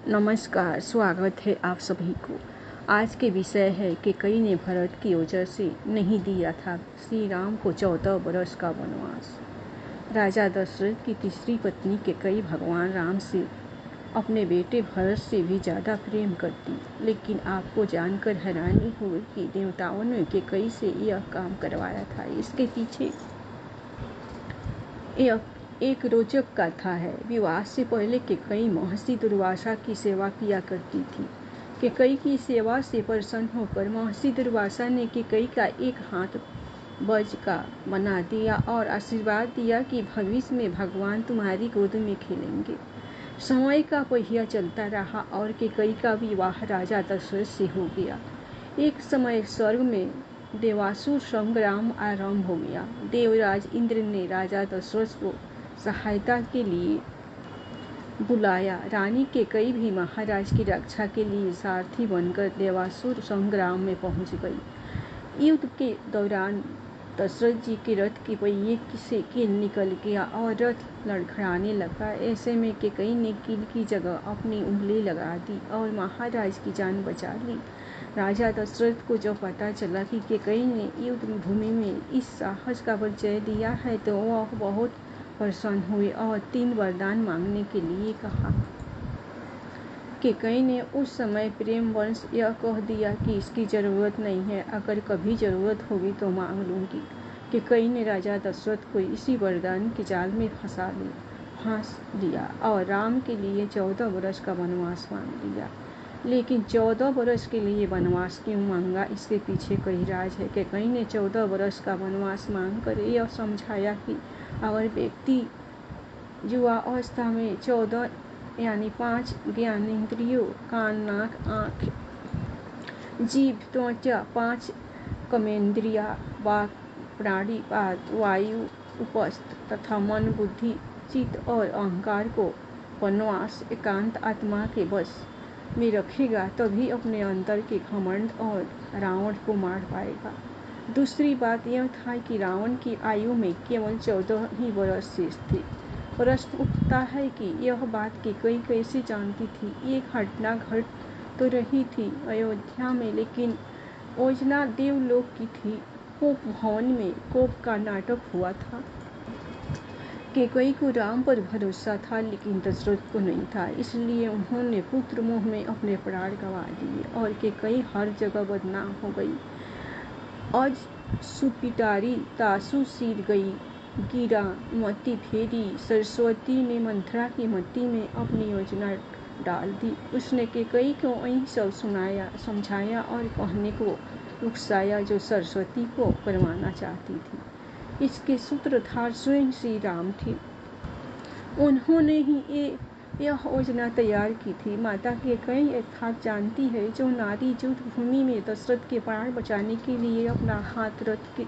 नमस्कार, स्वागत है आप सभी को। आज के विषय है कि कई ने भरत की वजह से नहीं दिया था श्री राम को 14 वर्ष का वनवास। राजा दशरथ की तीसरी पत्नी के कई भगवान राम से अपने बेटे भरत से भी ज़्यादा प्रेम करती, लेकिन आपको जानकर हैरानी हुई कि देवताओं ने के कई से यह काम करवाया था। इसके पीछे यह एक रोचक कथा है। विवाह से पहले केकई महर्षि दुर्वासा की सेवा किया करती थी। केकई की सेवा से प्रसन्न होकर महर्षि दुर्वासा ने केकई का एक हाथ वज्र का बना दिया और आशीर्वाद दिया कि भविष्य में भगवान तुम्हारी गोद में खेलेंगे। समय का पहिया चलता रहा और केकई का विवाह राजा दशरथ से हो गया। एक समय स्वर्ग में देवासुर संग्राम आरंभ हो गया। देवराज इंद्र ने राजा दशरथ को सहायता के लिए बुलाया। रानी केकई भी महाराज की रक्षा के लिए सारथी बनकर देवासुर संग्राम में पहुंच गई। युद्ध के दौरान दशरथ जी के रथ के पहिए से कील निकल गया और रथ लड़खड़ाने लगा। ऐसे में केकई ने कील की जगह अपनी उंगली लगा दी और महाराज की जान बचा ली। राजा दशरथ को जब पता चला कि केकई ने युद्ध भूमि में इस साहस का परिचय दिया है तो वह बहुत प्रसन्न हुए और 3 वरदान मांगने के लिए कहा। केकई ने उस समय प्रेमवश यह कह दिया कि इसकी जरूरत नहीं है, अगर कभी जरूरत होगी तो मांग लूंगी। केकई ने राजा दशरथ को इसी वरदान के जाल में फांस दिया और राम के लिए 14 वर्ष का वनवास मांग लिया। लेकिन 14 वर्ष के लिए वनवास क्यों मांगा, इसके पीछे कई राज है। केकई ने 14 वर्ष का वनवास मांगकर यह समझाया कि अगर व्यक्ति युवा अवस्था में 14 यानी 5 ज्ञानेंद्रियों कान नाक आँख जीभ त्वचा, 5 कर्मेंद्रिया वाक प्राणी पाद वायु उपस्थ तथा मन बुद्धि चित्त और अहंकार को वनवास एकांत आत्मा के वश में रखेगा तभी अपने अंतर के घमंड और रावण को मार पाएगा। दूसरी बात यह था कि रावण की आयु में केवल 14 ही वर्ष शेष थे। प्रश्न उठता है कि यह बात केकई कैसे जानती थी। एक घटना घट तो रही थी अयोध्या में, लेकिन योजना देवलोक की थी। कोप भवन में कोप का नाटक हुआ था। केकई को राम पर भरोसा था लेकिन दशरथ को नहीं था, इसलिए उन्होंने पुत्र मोह में अपने प्राण गंवा दिए और केकई हर जगह बदनाम हो गई। आज सुपिटारी तासु सिर गई, गिरा मति फेरी। सरस्वती ने मंथरा की मति में अपनी योजना डाल दी। उसने केकई को वही सब समझाया और कहने को उकसाया जो सरस्वती को करवाना चाहती थी। इसके सूत्रधार स्वयं श्री राम थे। उन्होंने ही यह योजना तैयार की थी। माता केकई अर्थात जानती है, जो नारी युद्ध भूमि में दशरथ के प्राण बचाने के लिए अपना हाथ रथ के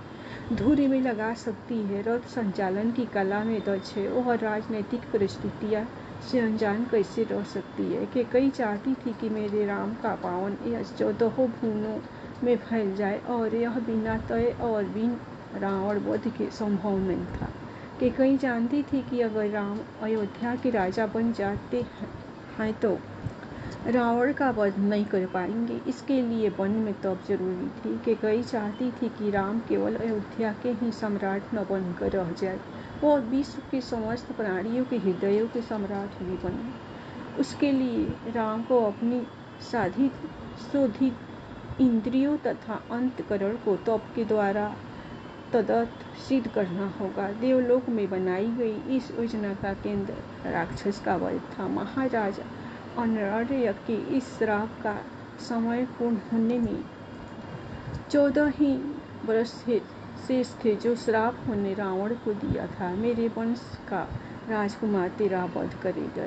धुरी में लगा सकती है, रथ संचालन की कला में दक्ष है, वह राजनीतिक परिस्थितियां से अनजान कैसे रह सकती है। केकई चाहती थी कि मेरे राम का पावन यश 14 भुवनों में फैल जाए और यह बिना तय और बिन रावण वध के संभव नहीं था। केकई जानती थी कि अगर राम अयोध्या के राजा बन जाते हैं तो रावण का वध नहीं कर पाएंगे। इसके लिए वन में तप जरूरी थी। केकई चाहती थी कि राम केवल अयोध्या के ही सम्राट न बनकर रह जाए, वह विश्व के समस्त प्राणियों के हृदयों के सम्राट भी बने। उसके लिए राम को अपनी साधित शोधित इंद्रियों तथा अंतकरण को तप के द्वारा तदर्थ सिद्ध करना होगा। देवलोक में बनाई गई इस योजना का केंद्र राक्षस का वध था। महाराज अनर्य के इस श्राप का समय पूर्ण होने में 14 ही वर्ष शेष थे, जो श्राप ने रावण को दिया था। मेरे वंश का राजकुमार तेरा वध करेगा,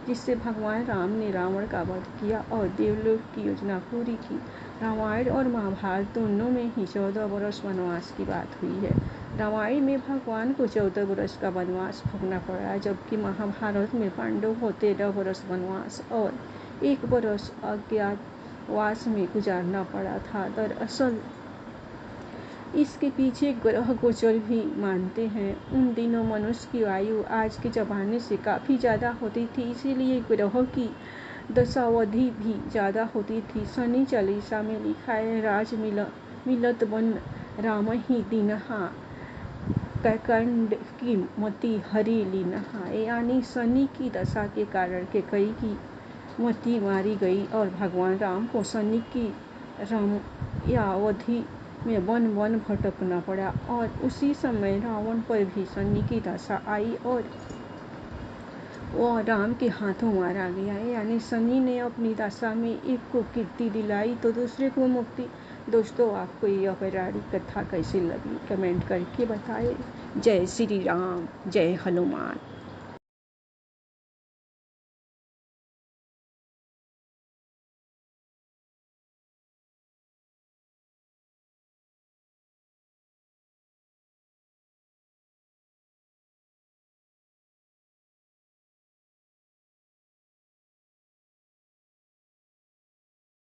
जिससे भगवान राम ने रावण का वध किया और देवलोक की योजना पूरी की। रामायण और महाभारत दोनों में ही 14 वर्ष वनवास की बात हुई है। रामायण में भगवान को 14 वर्ष का वनवास भोगना पड़ा, जबकि महाभारत में पांडवों को 13 वर्ष वनवास और 1 वर्ष अज्ञातवास में गुजारना पड़ा था। दरअसल इसके पीछे ग्रह गोचर भी मानते हैं। उन दिनों मनुष्य की आयु आज के ज़माने से काफ़ी ज़्यादा होती थी, इसीलिए ग्रहों की दशावधि भी ज़्यादा होती थी। शनि चालीसा में लिखा है, राज मिलत बन राम ही दीनहा, कैकंड की मति हरि लीनहा। यानी शनि की दशा के कारण कैकई की मति मारी गई और भगवान राम को शनि की रामावधि में वन वन भटकना पड़ा और उसी समय रावण पर भी शनि की दशा आई और वह राम के हाथों मारा गया। यानी शनि ने अपनी दशा में एक को कीर्ति दिलाई तो दूसरे को मुक्ति। दोस्तों, आपको यह पौराणिक कथा कैसी लगी कमेंट करके बताएं। जय श्री राम, जय हनुमान।